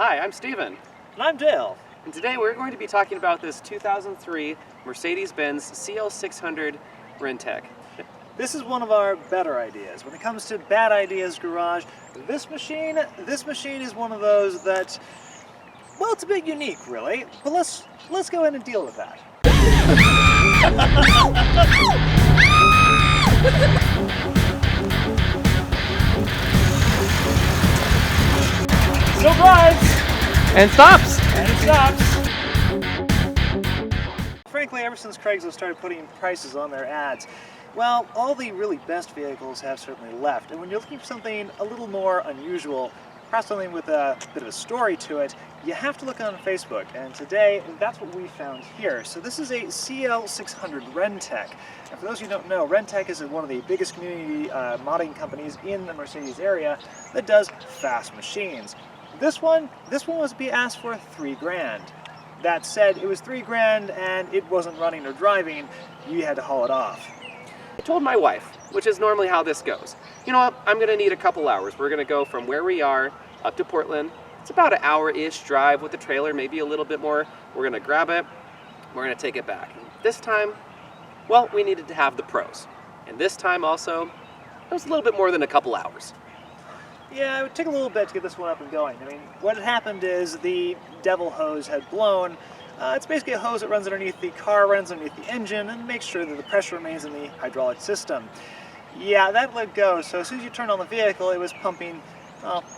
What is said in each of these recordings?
Hi, I'm Steven. And I'm Dale. And today we're going to be talking about this 2003 Mercedes-Benz CL600 Renntech. This is one of our better ideas. When it comes to bad ideas garage, this machine is one of those that, well, it's a bit unique really, but let's go in and deal with that. Still drives! And stops! And it stops! Frankly, ever since Craigslist started putting prices on their ads, well, all the really best vehicles have certainly left. And when you're looking for something a little more unusual, perhaps something with a bit of a story to it, you have to look on Facebook. And today, that's what we found here. So this is a CL600 Renntech. And for those of you who don't know, Renntech is one of the biggest community modding companies in the Mercedes area that does fast machines. This one was being asked for $3 grand. That said, it was $3 grand and it wasn't running or driving. You had to haul it off. I told my wife, which is normally how this goes, you know what, I'm going to need a couple hours. We're going to go from where we are up to Portland. It's about an hour-ish drive with the trailer, maybe a little bit more. We're going to grab it, we're going to take it back. This time, well, we needed to have the pros. And this time also, it was a little bit more than a couple hours. Yeah, it would take a little bit to get this one up and going. I mean, what had happened is the devil hose had blown. It's basically a hose that runs underneath the car, runs underneath the engine, and makes sure that the pressure remains in the hydraulic system. Yeah, that let go, so as soon as you turned on the vehicle, it was pumping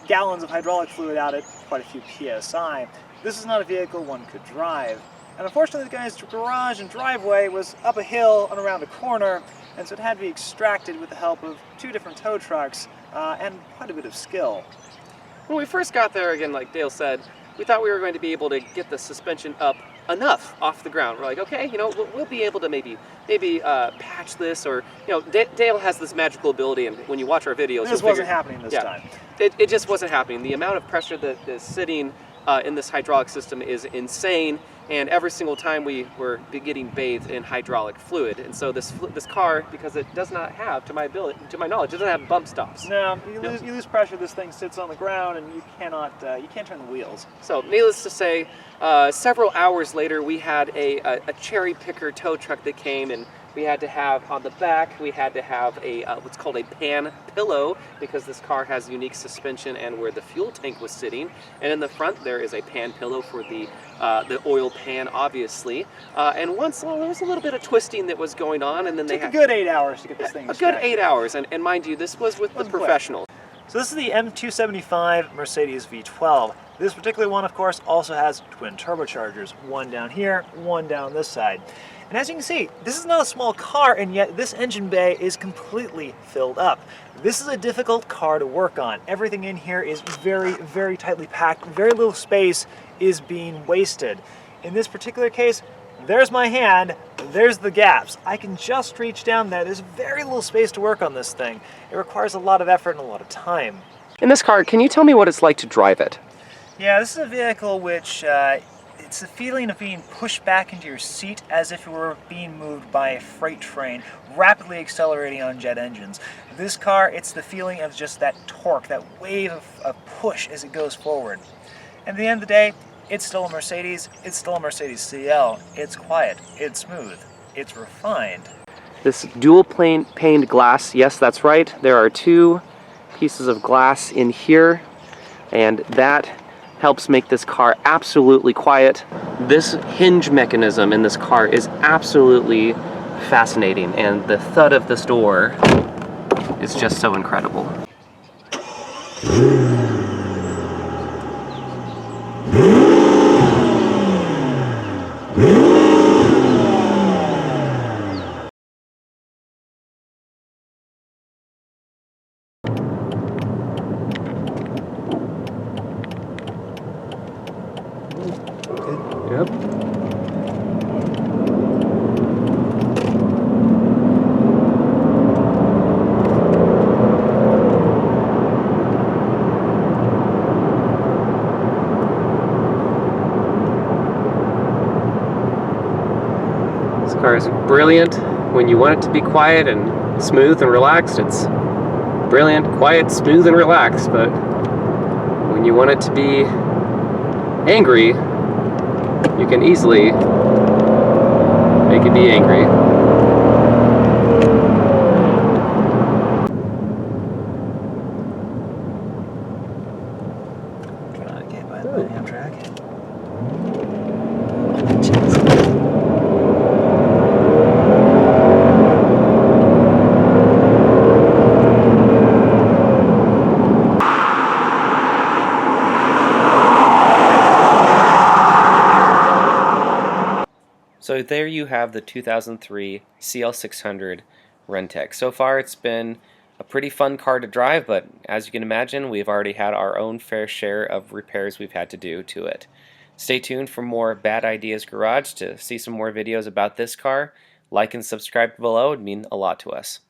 gallons of hydraulic fluid out at quite a few PSI. This is not a vehicle one could drive. And unfortunately, the guy's garage and driveway was up a hill and around a corner, and so it had to be extracted with the help of 2 different tow trucks and quite a bit of skill. When we first got there, again, like Dale said, we thought we were going to be able to get the suspension up enough off the ground. We're like, okay, you know, we'll be able to maybe patch this, or, you know, Dale has this magical ability, and when you watch our videos, this wasn't happening this time. It just wasn't happening. The amount of pressure that is sitting in this hydraulic system is insane, and every single time we were getting bathed in hydraulic fluid. And so this car, because it does not have, to my knowledge, doesn't have bump stops. No, you lose pressure. This thing sits on the ground, and you can't turn the wheels. So, needless to say, several hours later, we had a cherry picker tow truck that came, and we had to have on the back, we had to have a what's called a pan pillow, because this car has unique suspension and where the fuel tank was sitting. And in the front there is a pan pillow for the oil pan, obviously. And once, well, there was a little bit of twisting that was going on, and then they had a good 8 hours to get this thing extracted. A good 8 hours, and mind you, this was with the professional. So this is the M275 Mercedes V12. This particular one, of course, also has twin turbochargers, one down here, one down this side. And as you can see, this is not a small car, and yet this engine bay is completely filled up. This is a difficult car to work on. Everything in here is very, very tightly packed. Very little space is being wasted. In this particular case, there's my hand, there's the gaps. I can just reach down there. There's very little space to work on this thing. It requires a lot of effort and a lot of time. In this car, can you tell me what it's like to drive it? Yeah, this is a vehicle which, it's the feeling of being pushed back into your seat as if it were being moved by a freight train, rapidly accelerating on jet engines. This car, it's the feeling of just that torque, that wave of push as it goes forward. And at the end of the day, it's still a Mercedes, it's still a Mercedes CL. It's quiet, it's smooth, it's refined. This dual paned glass, yes, that's right. There are 2 pieces of glass in here, and that helps make this car absolutely quiet. This hinge mechanism in this car is absolutely fascinating, and the thud of this door is just so incredible. Yep. This car is brilliant. When you want it to be quiet and smooth and relaxed, it's brilliant, quiet, smooth, and relaxed. But when you want it to be angry, you can easily make it be angry. Try not to get by the Amtrak. So there you have the 2003 CL600 Renntech. So far it's been a pretty fun car to drive, but as you can imagine, we've already had our own fair share of repairs we've had to do to it. Stay tuned for more Bad Ideas Garage to see some more videos about this car. Like and subscribe below, it would mean a lot to us.